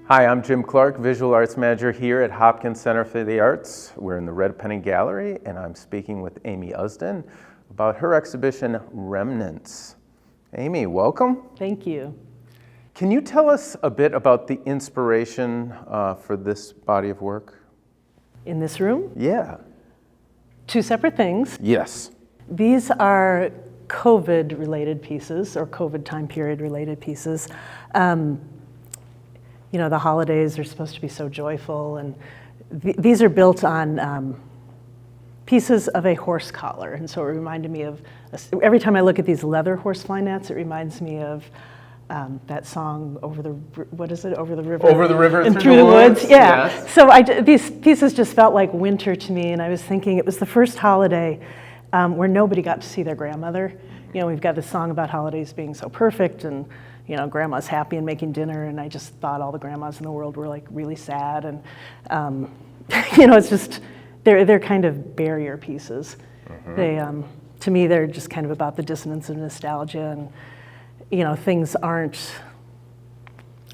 Hi, I'm Jim Clark, Visual Arts Manager here at Hopkins Center for the Arts. We're in the Red Penny Gallery, and I'm speaking with Amy Usdin about her exhibition, Remnants. Amy, welcome. Thank you. Can you tell us a bit about the inspiration for this body of work? In this room, Yeah. two separate things. Yes. These are COVID-related pieces, or COVID time period-related pieces. You know, the holidays are supposed to be so joyful, and these are built on pieces of a horse collar, and so it reminded me of, every time I look at these leather horsefly nets, it reminds me of that song, Over the River? Over the river and through the woods? Yeah. Yes. So these pieces just felt like winter to me, and I was thinking it was the first holiday where nobody got to see their grandmother. You know, we've got this song about holidays being so perfect, and you know, grandma's happy and making dinner, and I just thought all the grandmas in the world were like really sad, and you know, it's just they're kind of barrier pieces. Mm-hmm. They to me they're just kind of about the dissonance of nostalgia, and you know, things aren't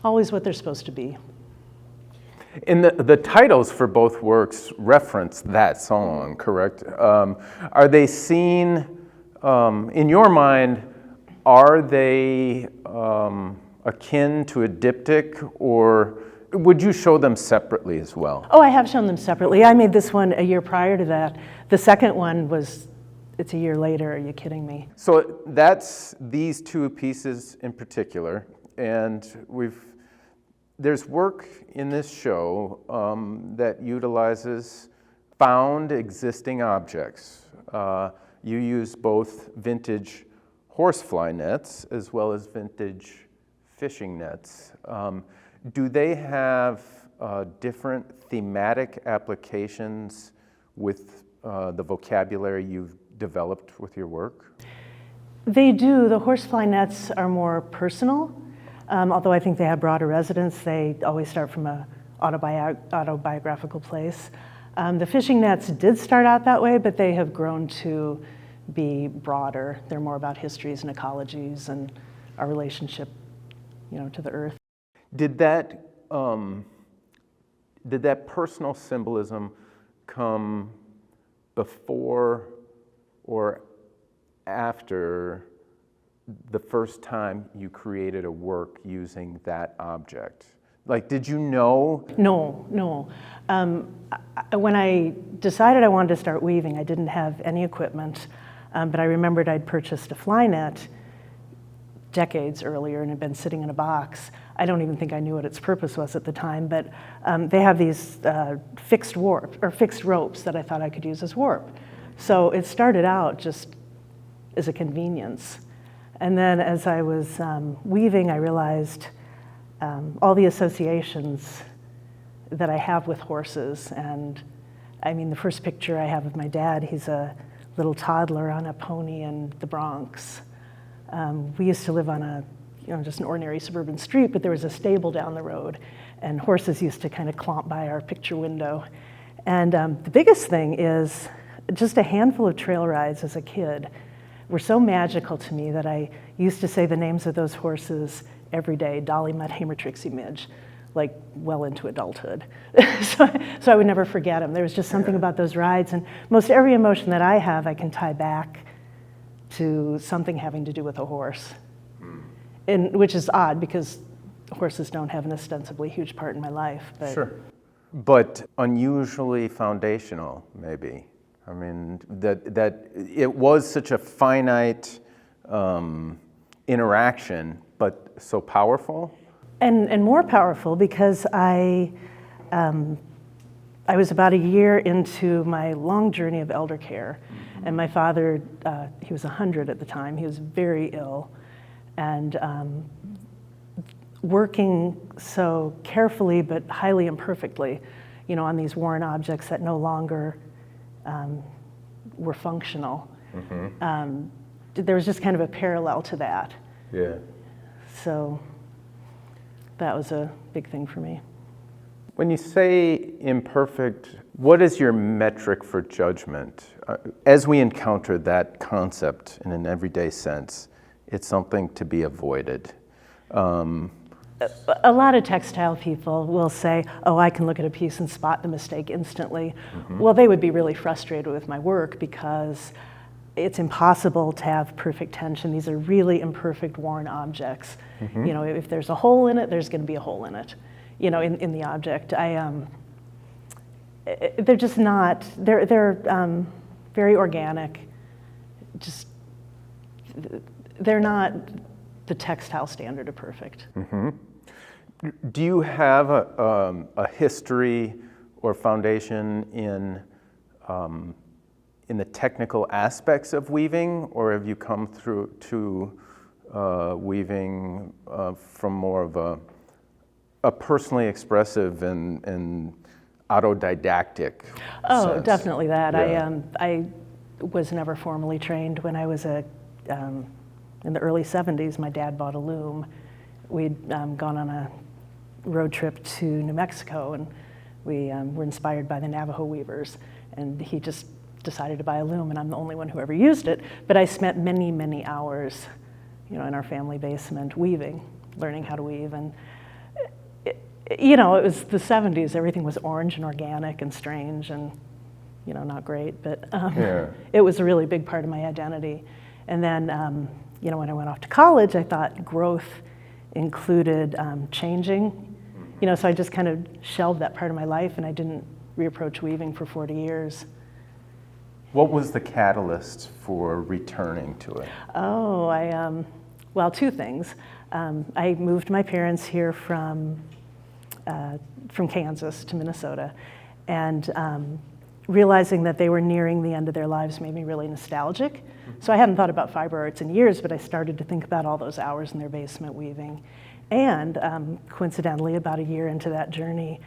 always what they're supposed to be. And the titles for both works reference that song, correct? Are they seen, in your mind, are they akin to a diptych, or would you show them separately as well? Oh, I have shown them separately. I made this one a year prior to that. The second one it's a year later. Are you kidding me? So that's these two pieces in particular, and there's work in this show that utilizes found existing objects. You use both vintage horsefly nets as well as vintage fishing nets. Do they have different thematic applications with the vocabulary you've developed with your work? They do. The horsefly nets are more personal, although I think they have broader resonance. They always start from an autobiographical place. The fishing nets did start out that way, but they have grown to be broader. They're more about histories and ecologies and our relationship, you know, to the earth. Did that personal symbolism come before or after the first time you created a work using that object? Like, did you know? No. When I decided I wanted to start weaving, I didn't have any equipment, but I remembered I'd purchased a fly net decades earlier and had been sitting in a box. I don't even think I knew what its purpose was at the time, but they have these fixed ropes that I thought I could use as warp. So it started out just as a convenience. And then as I was weaving, I realized all the associations that I have with horses. And I mean, the first picture I have of my dad, he's a little toddler on a pony in the Bronx. We used to live on just an ordinary suburban street, but there was a stable down the road, and horses used to kind of clomp by our picture window. And the biggest thing is just a handful of trail rides as a kid were so magical to me that I used to say the names of those horses every day: Dolly, Mud, Hamer, Trixie, Midge, like well into adulthood. so I would never forget them. There was just something about those rides, and most every emotion that I have, I can tie back to something having to do with a horse. And which is odd because horses don't have an ostensibly huge part in my life. But sure. But unusually foundational, maybe. I mean, that it was such a finite interaction, but so powerful. And more powerful because I was about a year into my long journey of elder care, and my father, he was 100 at the time. He was very ill, and working so carefully but highly imperfectly, you know, on these worn objects that no longer were functional. Mm-hmm. There was just kind of a parallel to that. Yeah. So that was a big thing for me. When you say imperfect, what is your metric for judgment? As we encounter that concept in an everyday sense, it's something to be avoided. A lot of textile people will say, oh, I can look at a piece and spot the mistake instantly. Well, they would be really frustrated with my work because it's impossible to have perfect tension. These are really imperfect, worn objects. You know, if there's a hole in it, there's going to be a hole in it, you know, in the object. They're just not, they're very organic. Just, they're not the textile standard of perfect. Do you have a history or foundation in the technical aspects of weaving, or have you come through to weaving from more of a personally expressive and autodidactic sense? Definitely that. Yeah. I was never formally trained. When I was in the early 70s, my dad bought a loom. We'd gone on a road trip to New Mexico, and we were inspired by the Navajo weavers, and he just decided to buy a loom, and I'm the only one who ever used it. But I spent many, many hours, you know, in our family basement weaving, learning how to weave. And you know, it was the 70s. Everything was orange and organic and strange and, you know, not great. But it was a really big part of my identity. And then, you know, when I went off to college, I thought growth included changing. You know, so I just kind of shelved that part of my life, and I didn't reapproach weaving for 40 years. What was the catalyst for returning to it? Oh, well, two things. I moved my parents here from Kansas to Minnesota, and realizing that they were nearing the end of their lives made me really nostalgic. So I hadn't thought about fiber arts in years, but I started to think about all those hours in their basement weaving. And coincidentally, about a year into that journey,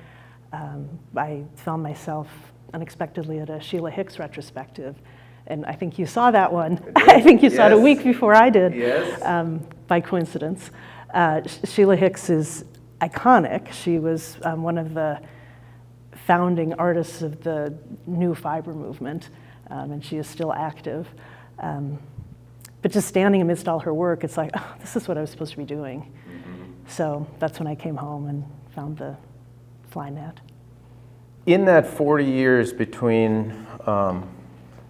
I found myself unexpectedly at a Sheila Hicks retrospective. And I think you saw that one. I think you saw it a week before I did, by coincidence. Sheila Hicks is iconic. She was one of the founding artists of the new fiber movement, and she is still active. But just standing amidst all her work, it's like, oh, this is what I was supposed to be doing. So that's when I came home and found the fly net. In that 40 years between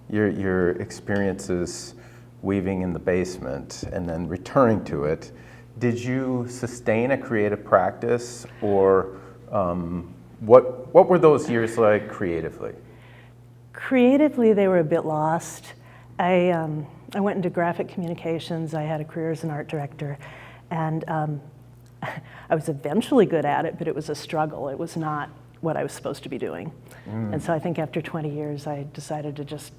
your experiences weaving in the basement and then returning to it, did you sustain a creative practice, or what were those years like creatively? Creatively, they were a bit lost. I went into graphic communications. I had a career as an art director, and I was eventually good at it, but it was a struggle. It was not what I was supposed to be doing. And so I think after 20 years, I decided to just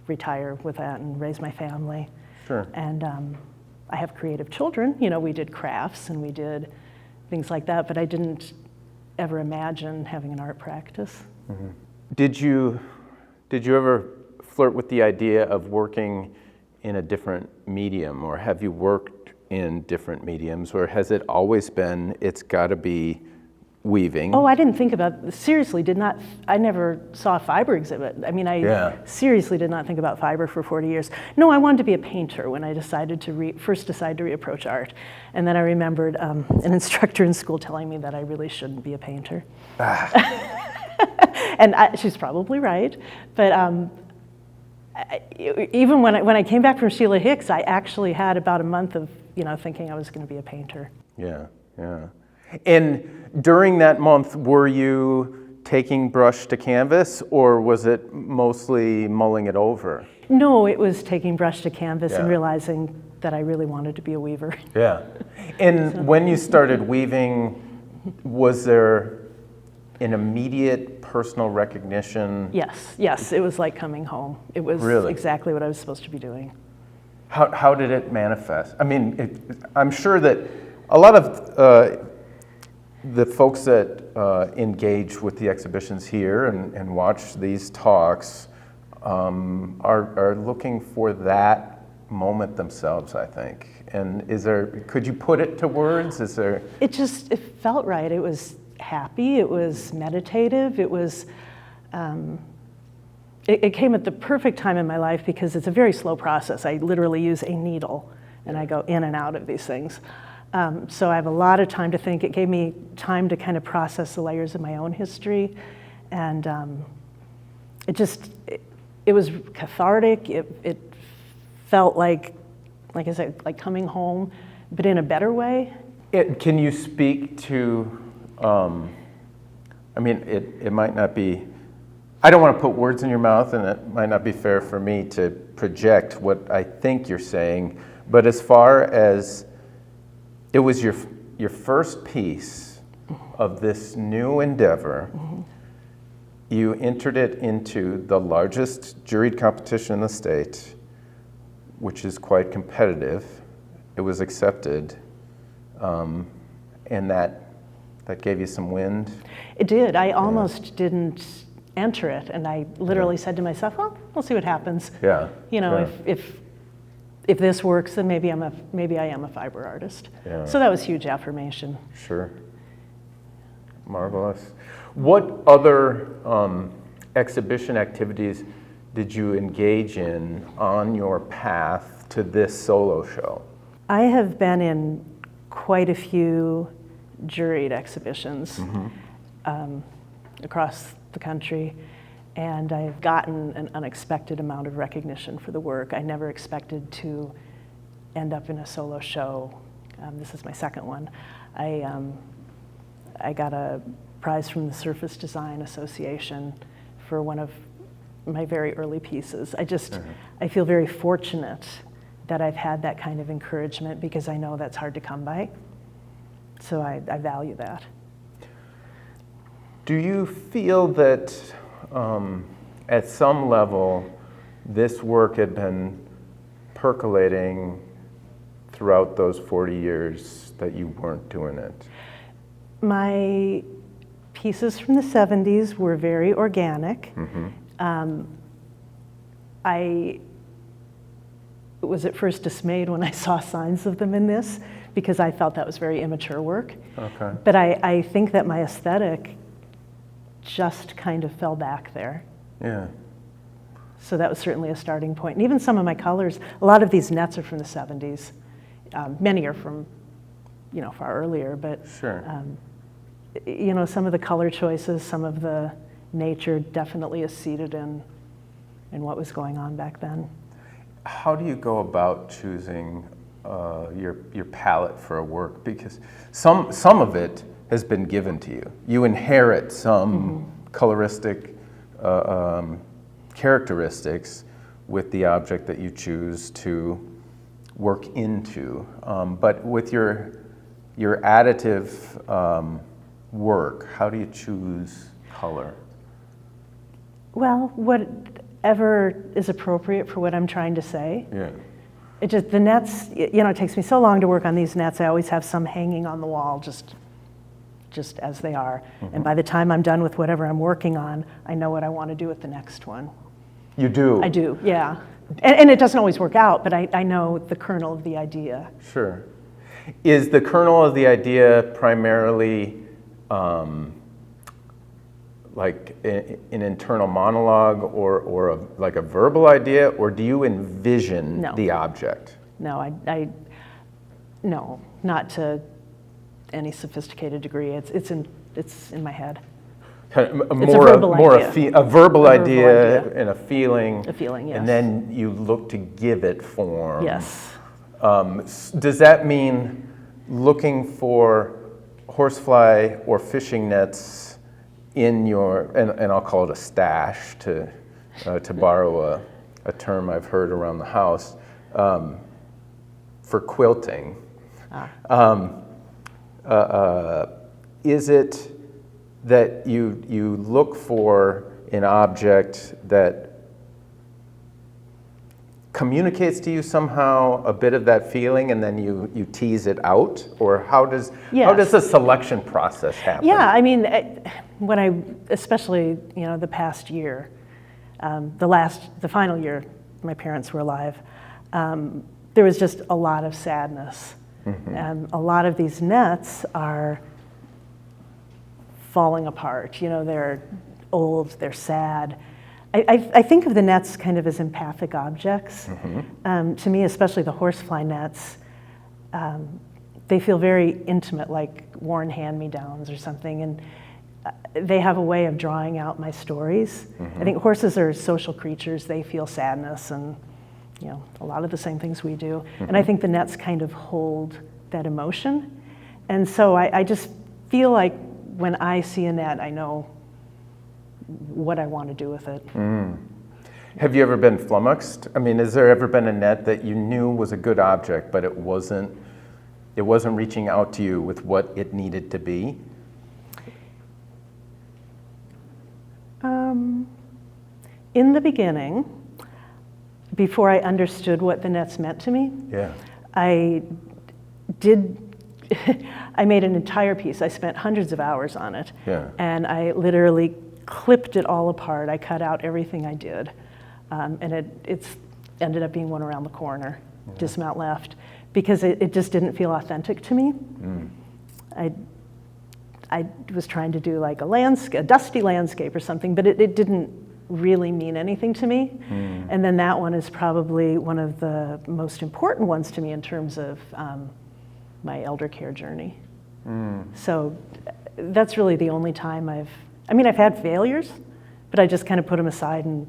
retire with that and raise my family. Sure. And I have creative children. You know, we did crafts and we did things like that, but I didn't ever imagine having an art practice. Did you ever flirt with the idea of working in a different medium, or have you worked in different mediums, or has it always been, it's got to be weaving? Oh, I didn't think about, seriously, I never saw a fiber exhibit. I mean, I seriously did not think about fiber for 40 years. No, I wanted to be a painter when I decided to first decided to reapproach art. And then I remembered an instructor in school telling me that I really shouldn't be a painter. And she's probably right, but even when I came back from Sheila Hicks, I actually had about a month of, you know, thinking I was going to be a painter. Yeah. And during that month, were you taking brush to canvas, or was it mostly mulling it over? No, it was taking brush to canvas and realizing that I really wanted to be a weaver. Yeah. And when you started weaving, was there an immediate personal recognition? Yes, it was like coming home. It was exactly what I was supposed to be doing. How did it manifest? I mean, I'm sure that a lot of the folks that engage with the exhibitions here and watch these talks are looking for that moment themselves, I think. And could you put it to words? It felt right. It was happy, it was meditative, it was, it came at the perfect time in my life because it's a very slow process. I literally use a needle and I go in and out of these things. So I have a lot of time to think. It gave me time to kind of process the layers of my own history. And it was cathartic. It felt like I said, like coming home, but in a better way. Can you speak to, it might not be, I don't want to put words in your mouth, and it might not be fair for me to project what I think you're saying, but as far as it was your first piece of this new endeavor, you entered it into the largest juried competition in the state, which is quite competitive. It was accepted, and that gave you some wind. It did. I almost didn't enter it, and I literally said to myself, "Well, we'll see what happens." Yeah. You know, yeah. if this works, then maybe I am a fiber artist. Yeah. So that was huge affirmation. Sure. Marvelous. What other exhibition activities did you engage in on your path to this solo show? I have been in quite a few juried exhibitions across the country, and I've gotten an unexpected amount of recognition for the work. I never expected to end up in a solo show. This is my second one. I got a prize from the Surface Design Association for one of my very early pieces. I feel very fortunate that I've had that kind of encouragement, because I know that's hard to come by. So I value that. Do you feel that at some level this work had been percolating throughout those 40 years that you weren't doing it? My pieces from the 70s were very organic. I was at first dismayed when I saw signs of them in this, because I felt that was very immature work. Okay. But I think that my aesthetic just kind of fell back there. Yeah. So that was certainly a starting point. And even some of my colors, a lot of these nets are from the 70s. Many are from, far earlier, but Sure. Some of the color choices, some of the nature definitely is seated in what was going on back then. How do you go about choosing your palette for a work? Because some of it has been given to you. You inherit some coloristic characteristics with the object that you choose to work into. But with your additive work, how do you choose color? Well, whatever is appropriate for what I'm trying to say. Yeah. The nets, it takes me so long to work on these nets. I always have some hanging on the wall, just as they are. And by the time I'm done with whatever I'm working on, I know what I want to do with the next one. You do? I do, yeah. And it doesn't always work out, but I know the kernel of the idea. Sure. Is the kernel of the idea primarily like an internal monologue or like a verbal idea, or do you envision the object? No, no, not to any sophisticated degree. It's in my head. Kind of It's a verbal idea. A verbal idea and a feeling. A feeling, yes. And then you look to give it form. Yes. Does that mean looking for horsefly or fishing nets in your, and I'll call it a stash to borrow a term I've heard around the house, for quilting? Is it that you look for an object that communicates to you somehow a bit of that feeling, and then you tease it out? Or how does the selection process happen? Yeah, I mean, especially the past year, the final year my parents were alive, there was just a lot of sadness. And a lot of these nets are falling apart. They're old, they're sad. I think of the nets kind of as empathic objects. To me, especially the horsefly nets, they feel very intimate, like worn hand-me-downs or something, and they have a way of drawing out my stories. I think horses are social creatures. They feel sadness and, a lot of the same things we do. And I think the nets kind of hold that emotion. And so I just feel like when I see a net, I know what I want to do with it. Have you ever been flummoxed? I mean, has there ever been a net that you knew was a good object, but it wasn't reaching out to you with what it needed to be? In the beginning, before I understood what the nets meant to me, I made an entire piece. I spent hundreds of hours on it. And I literally clipped it all apart. I cut out everything I did. And it's ended up being one around the corner, dismount left, because it just didn't feel authentic to me. I was trying to do like a dusty landscape or something, but it didn't really mean anything to me. And then that one is probably one of the most important ones to me in terms of my elder care journey. So that's really the only time I've had failures, but I just kind of put them aside and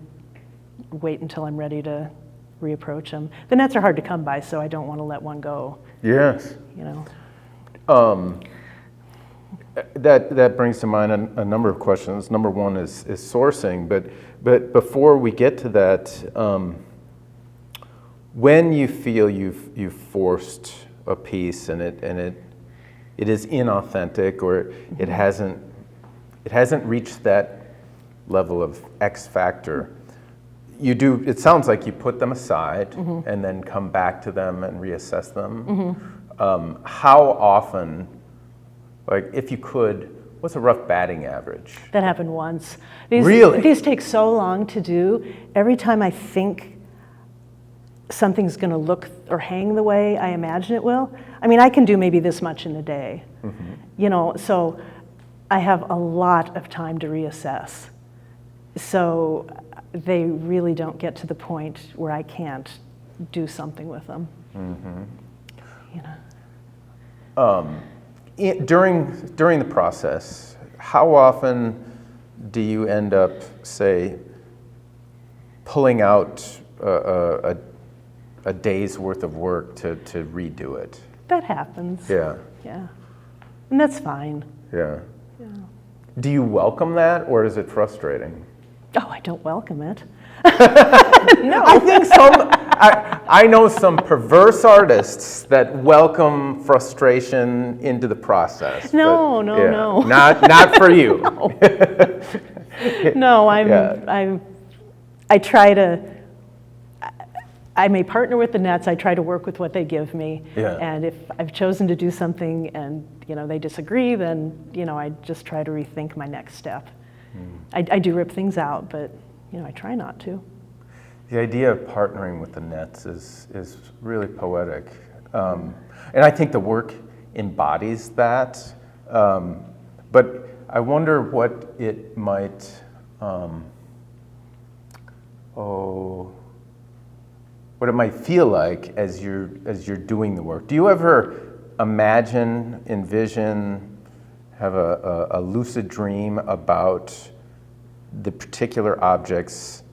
wait until I'm ready to reapproach them. The nets are hard to come by, so I don't want to let one go. Yes. That brings to mind a number of questions. Number one is sourcing, but before we get to that, when you feel you've forced a piece and it is inauthentic or it hasn't reached that level of X factor, it sounds like you put them aside and then come back to them and reassess them. How often, like if you could, what's a rough batting average? That happened once. Really? These take so long to do. Every time I think something's going to look or hang the way I imagine it will, I can do maybe this much in a day. So I have a lot of time to reassess. So they really don't get to the point where I can't do something with them. During the process, how often do you end up, say, pulling out a day's worth of work to redo it? That happens. Yeah. And that's fine. Yeah. Do you welcome that, or is it frustrating? Oh, I don't welcome it. No. I think I know some perverse artists that welcome frustration into the process. No. Not for you. No, I try to. I may partner with the nets. I try to work with what they give me. And if I've chosen to do something and they disagree, then I just try to rethink my next step. I do rip things out, but I try not to. The idea of partnering with the nets is really poetic, and I think the work embodies that. But I wonder what it might. What it might feel like as you're doing the work. Do you ever envision, have a lucid dream about the particular object's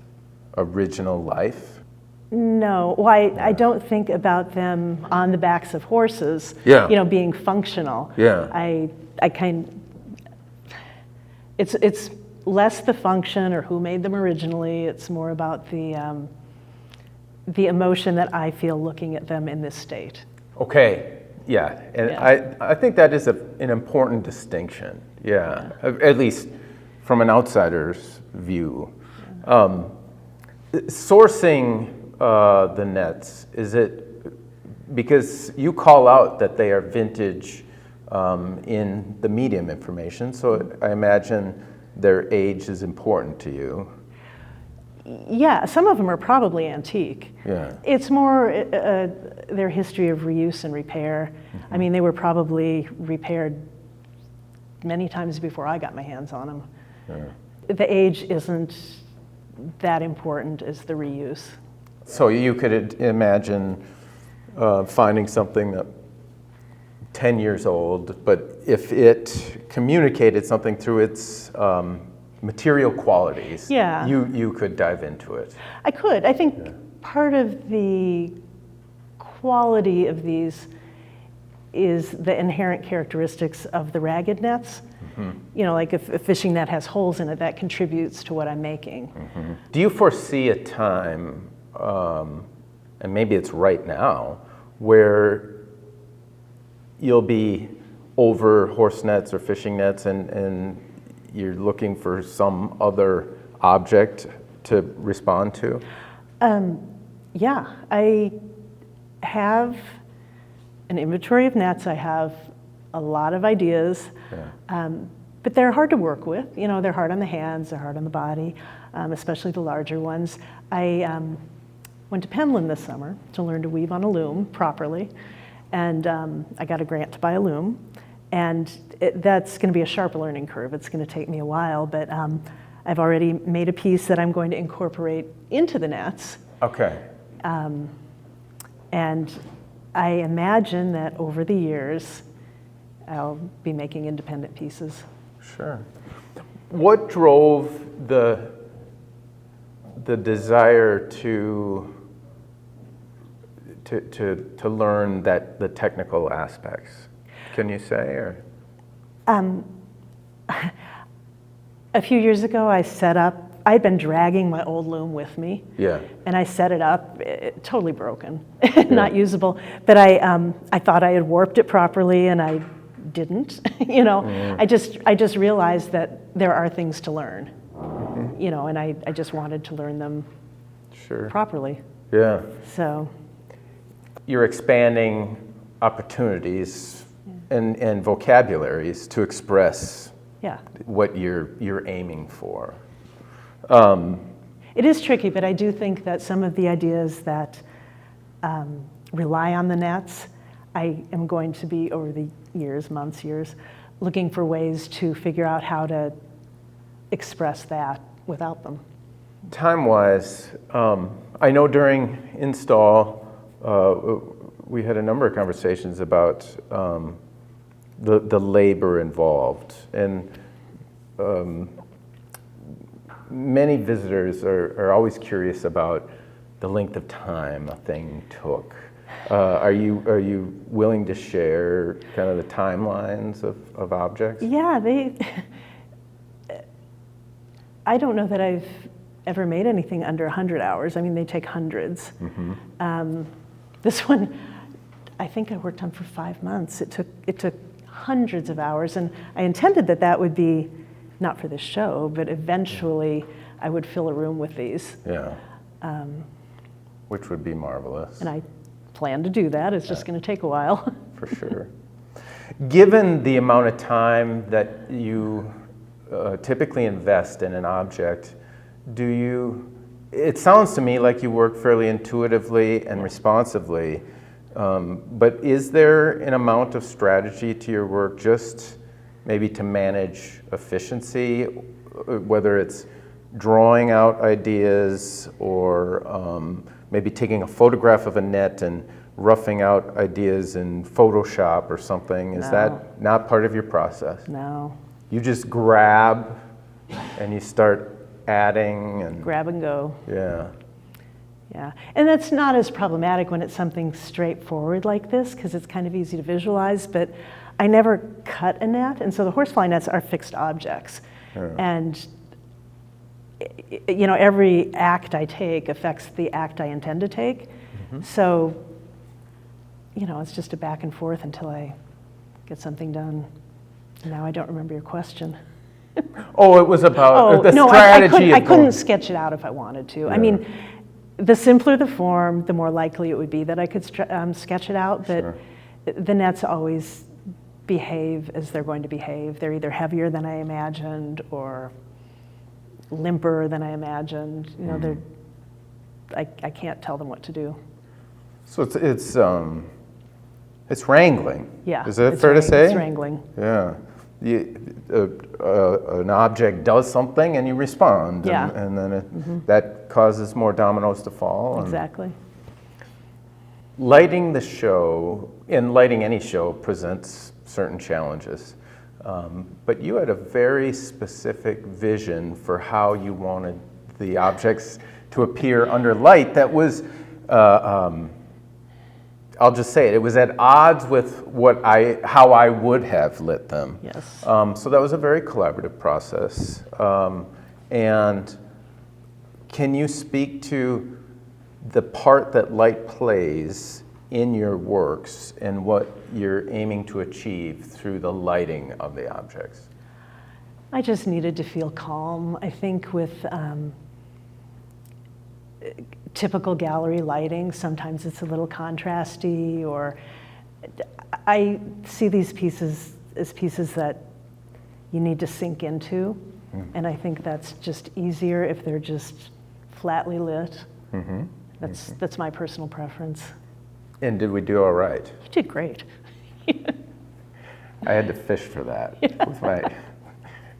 original life? No, I don't think about them on the backs of horses, being functional. It's less the function or who made them originally. It's more about the emotion that I feel looking at them in this state. Okay, and I think that is an important distinction, at least from an outsider's view. Sourcing the nets, is it, because you call out that they are vintage in the medium information, so I imagine their age is important to you. Yeah, some of them are probably antique. It's more their history of reuse and repair. They were probably repaired many times before I got my hands on them. The age isn't that important as the reuse. So you could imagine finding something that 10 years old, but if it communicated something through its material qualities, Yeah. you could dive into it. I could. I think part of the quality of these is the inherent characteristics of the ragged nets. You know, like if a fishing net has holes in it, that contributes to what I'm making. Do you foresee a time, and maybe it's right now, where you'll be over horse nets or fishing nets and you're looking for some other object to respond to? Yeah, I have an inventory of nets. I have a lot of ideas, but they're hard to work with. You know, they're hard on the hands, they're hard on the body, especially the larger ones. I went to Penland this summer to learn to weave on a loom properly, and I got a grant to buy a loom, and that's going to be a sharp learning curve. It's going to take me a while, but I've already made a piece that I'm going to incorporate into the nets. Okay. And I imagine that over the years, I'll be making independent pieces. Sure. What drove the desire to learn the technical aspects? Can you say, or? A few years ago, I'd been dragging my old loom with me. Yeah. And I set it up, totally broken, not usable. But I thought I had warped it properly, and I didn't. You know, I just realized that there are things to learn. You know, and I just wanted to learn them properly. Yeah. So you're expanding opportunities and vocabularies to express what you're aiming for. It is tricky, but I do think that some of the ideas that rely on the nets, I am going to be, over the years, looking for ways to figure out how to express that without them. Time-wise, I know during install, we had a number of conversations about the labor involved, and many visitors are always curious about the length of time a thing took. Are you willing to share kind of the timelines of objects? Yeah, I don't know that I've ever made anything under 100 hours. I mean, they take hundreds. This one, I think I worked on for 5 months. It took hundreds of hours, and I intended that would be not for this show, but eventually I would fill a room with these. Yeah. Which would be marvelous. And I plan to do that. It's just going to take a while. For sure. Given the amount of time that you typically invest in an object, it sounds to me like you work fairly intuitively and responsively, but is there an amount of strategy to your work just maybe to manage efficiency, whether it's drawing out ideas or maybe taking a photograph of a net and roughing out ideas in Photoshop or something? Is that not part of your process? No. You just grab and you start adding and grab and go. Yeah. Yeah, and that's not as problematic when it's something straightforward like this, because it's kind of easy to visualize, but I never cut a net, and so the horsefly nets are fixed objects. And you know, every act I take affects the act I intend to take. So, you know, it's just a back and forth until I get something done. Now I don't remember your question. Oh, it was about the no, strategy. I couldn't sketch it out if I wanted to. Yeah. I mean, the simpler the form, the more likely it would be that I could sketch it out, but the nets always behave as they're going to behave. They're either heavier than I imagined or limper than I imagined. You know, I can't tell them what to do. So it's wrangling. Yeah. Is that fair to say? It's wrangling. Yeah. An object does something and you respond. Yeah. And then that causes more dominoes to fall. Exactly. lighting the show, and lighting any show, presents certain challenges. But you had a very specific vision for how you wanted the objects to appear under light that was, I'll just say it, it was at odds with how I would have lit them. Yes. So that was a very collaborative process. And can you speak to the part that light plays in your works and what you're aiming to achieve through the lighting of the objects? I just needed to feel calm. I think with typical gallery lighting, sometimes it's a little contrasty, or I see these pieces as pieces that you need to sink into, and I think that's just easier if they're just flatly lit. That's my personal preference. And did we do all right? You did great. I had to fish for that with my,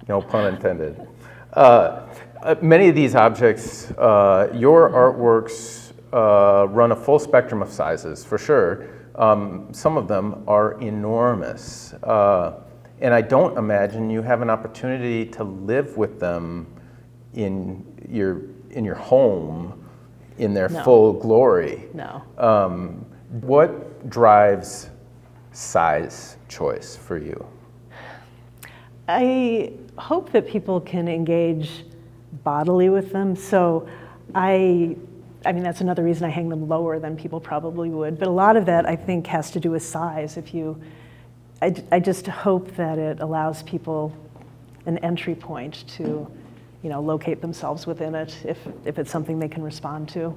no pun intended. Many of these objects, your artworks run a full spectrum of sizes, for sure. Some of them are enormous. And I don't imagine you have an opportunity to live with them in your home in their full glory. No. What drives size choice for you? I hope that people can engage bodily with them. So I mean, that's another reason I hang them lower than people probably would. But a lot of that, I think, has to do with size. I just hope that it allows people an entry point to, locate themselves within it if it's something they can respond to.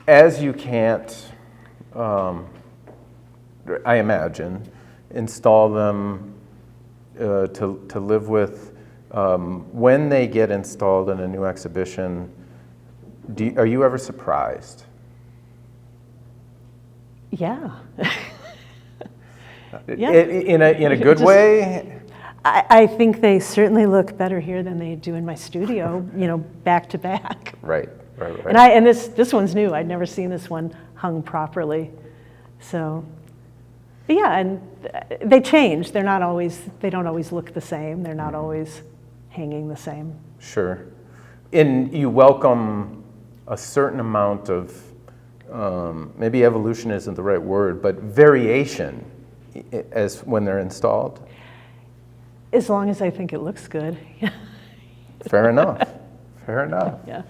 As you can't, I imagine, install them to live with, when they get installed in a new exhibition, are you ever surprised? Yeah. Yeah. In a good way? I think they certainly look better here than they do in my studio, back to back. Right. And this one's new. I'd never seen this one hung properly. So, but yeah, and they change. They don't always look the same. They're not always hanging the same. Sure. And you welcome a certain amount of, maybe evolution isn't the right word, but variation as when they're installed? As long as I think it looks good. Fair enough. Yeah.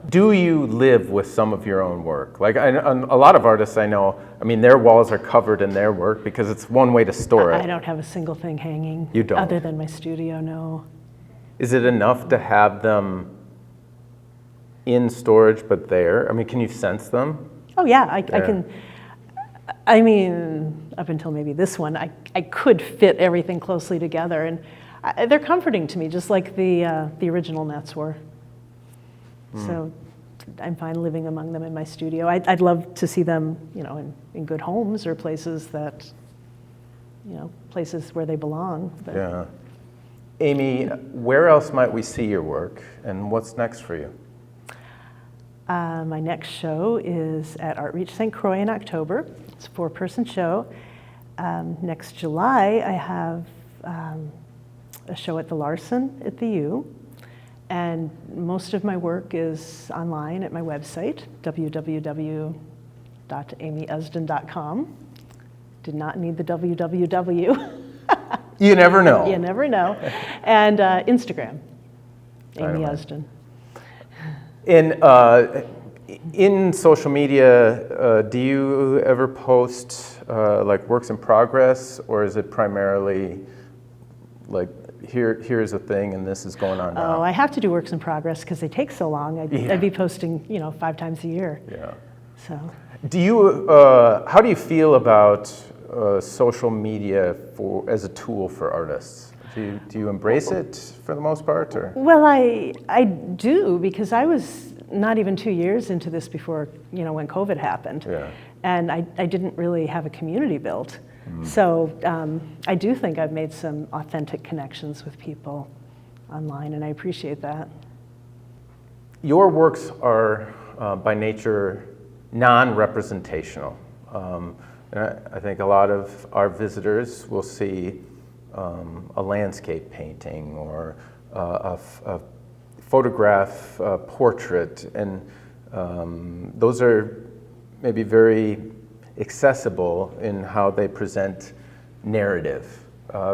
Do you live with some of your own work? Like a lot of artists I know, their walls are covered in their work because it's one way to store it. I don't have a single thing hanging. You don't? Other than my studio, no. Is it enough to have them in storage but there? Can you sense them? Oh yeah, I can. Up until maybe this one, I could fit everything closely together, and they're comforting to me, just like the original nets were. So I'm fine living among them in my studio. I'd love to see them, in good homes or places that, places where they belong. But. Yeah. Amy, where else might we see your work, and what's next for you? My next show is at Artreach St. Croix in October. It's a 4-person show. Next July, I have a show at the Larson at the U. And most of my work is online at my website, www.amyusdin.com. Did not need the www. You never know. You never know. And Instagram, Amy Usdin. In social media, do you ever post like works in progress, or is it primarily like here's a thing and this is going on now? Oh, I have to do works in progress because they take so long. I'd be posting 5 times a year. Yeah. So. How do you feel about social media as a tool for artists? Do you embrace it for the most part, or? Well, I do, because I was not even 2 years into this before, when COVID happened. Yeah. And I didn't really have a community built. So I do think I've made some authentic connections with people online, and I appreciate that. Your works are by nature non-representational. And I think a lot of our visitors will see a landscape painting or a photograph, a portrait, and those are maybe very accessible in how they present narrative.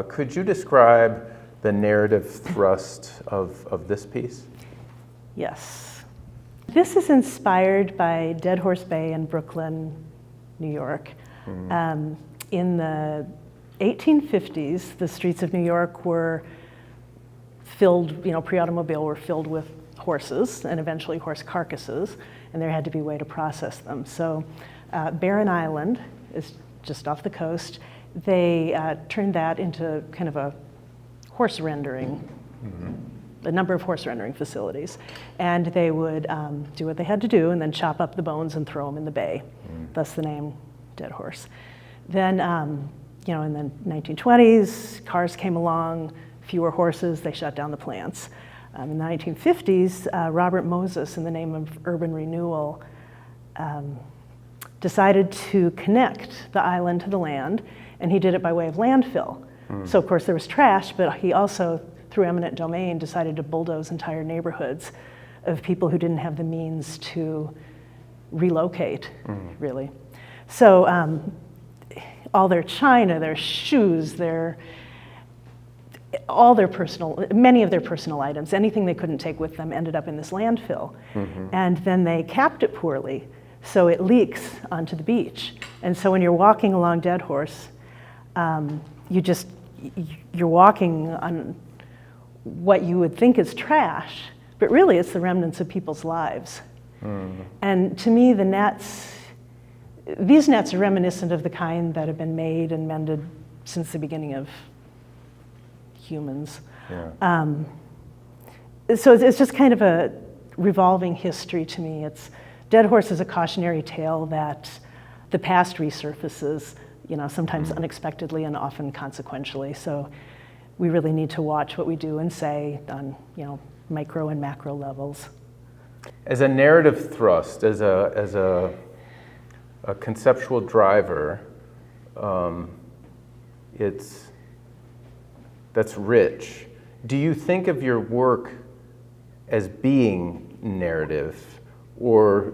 Could you describe the narrative thrust of this piece? Yes. This is inspired by Dead Horse Bay in Brooklyn, New York. In the 1850s, the streets of New York were filled, pre-automobile were filled with horses and eventually horse carcasses, and there had to be a way to process them. So Barren Island is just off the coast. They turned that into kind of a horse rendering, a number of horse rendering facilities. And they would do what they had to do and then chop up the bones and throw them in the bay. Thus the name Dead Horse. Then, in the 1920s, cars came along, fewer horses, they shut down the plants. In the 1950s, Robert Moses, in the name of urban renewal, decided to connect the island to the land, and he did it by way of landfill. So of course there was trash, but he also, through eminent domain, decided to bulldoze entire neighborhoods of people who didn't have the means to relocate, really. So all their china, their shoes, many of their personal items, anything they couldn't take with them ended up in this landfill. And then they capped it poorly, so it leaks onto the beach. And so when you're walking along Dead Horse, you're walking on what you would think is trash, but really it's the remnants of people's lives. And to me, these nets are reminiscent of the kind that have been made and mended since the beginning of humans. So it's just kind of a revolving history to me. Dead Horse is a cautionary tale that the past resurfaces, sometimes unexpectedly and often consequentially. So we really need to watch what we do and say on, micro and macro levels. As a narrative thrust, as a conceptual driver, that's rich. Do you think of your work as being narrative, or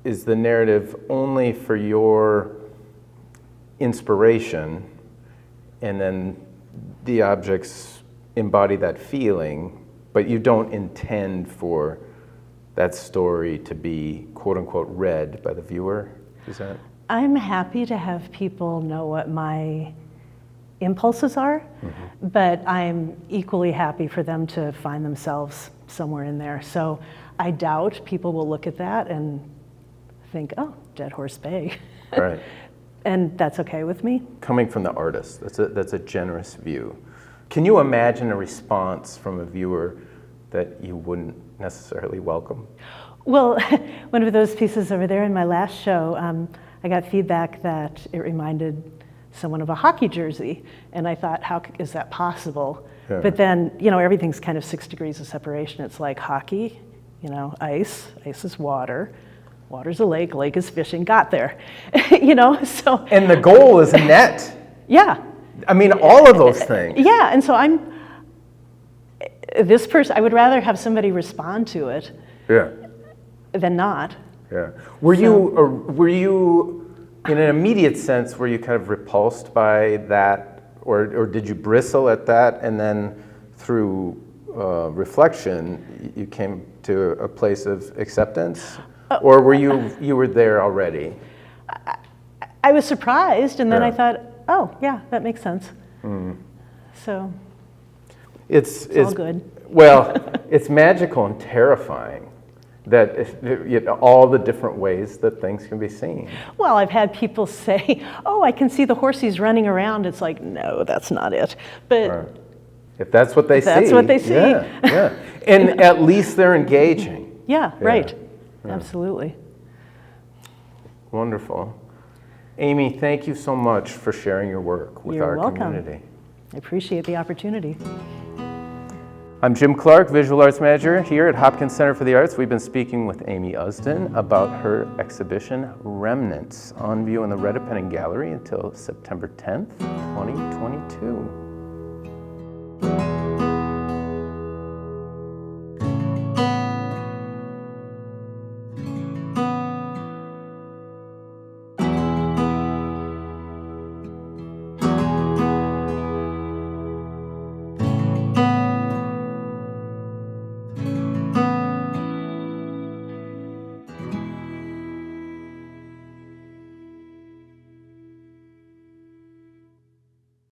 is the narrative only for your inspiration, and then the objects embody that feeling, but you don't intend for that story to be quote unquote read by the viewer? Is that? I'm happy to have people know what my impulses are, but I'm equally happy for them to find themselves somewhere in there. So I doubt people will look at that and think, oh, Dead Horse Bay. Right. And that's okay with me. Coming from the artist, that's a generous view. Can you imagine a response from a viewer that you wouldn't necessarily welcome? Well, one of those pieces over there in my last show, I got feedback that it reminded someone of a hockey jersey, and I thought, how is that possible? Yeah. But then, everything's kind of 6 degrees of separation. It's like hockey, ice is water, water's a lake is fishing, got there, so. And the goal is a net. Yeah. I mean, all of those things. Yeah, and so this person, I would rather have somebody respond to it than not. Yeah. Were you, in an immediate sense, were you kind of repulsed by that, or did you bristle at that, and then through reflection, you came to a place of acceptance? Or were you were there already? I was surprised, and then I thought, oh, yeah, that makes sense. So it's all good. Well, it's magical and terrifying that all the different ways that things can be seen. Well, I've had people say, oh, I can see the horsies running around. It's like, no, that's not it. But if that's what they see. That's what they see. Yeah. And at least they're engaging. Yeah, right. Absolutely. Wonderful. Amy, thank you so much for sharing your work with our community. I appreciate the opportunity. I'm Jim Clark, Visual Arts Manager here at Hopkins Center for the Arts. We've been speaking with Amy Usdin about her exhibition, Remnants, on view in the Redepenning Gallery until September 10th, 2022.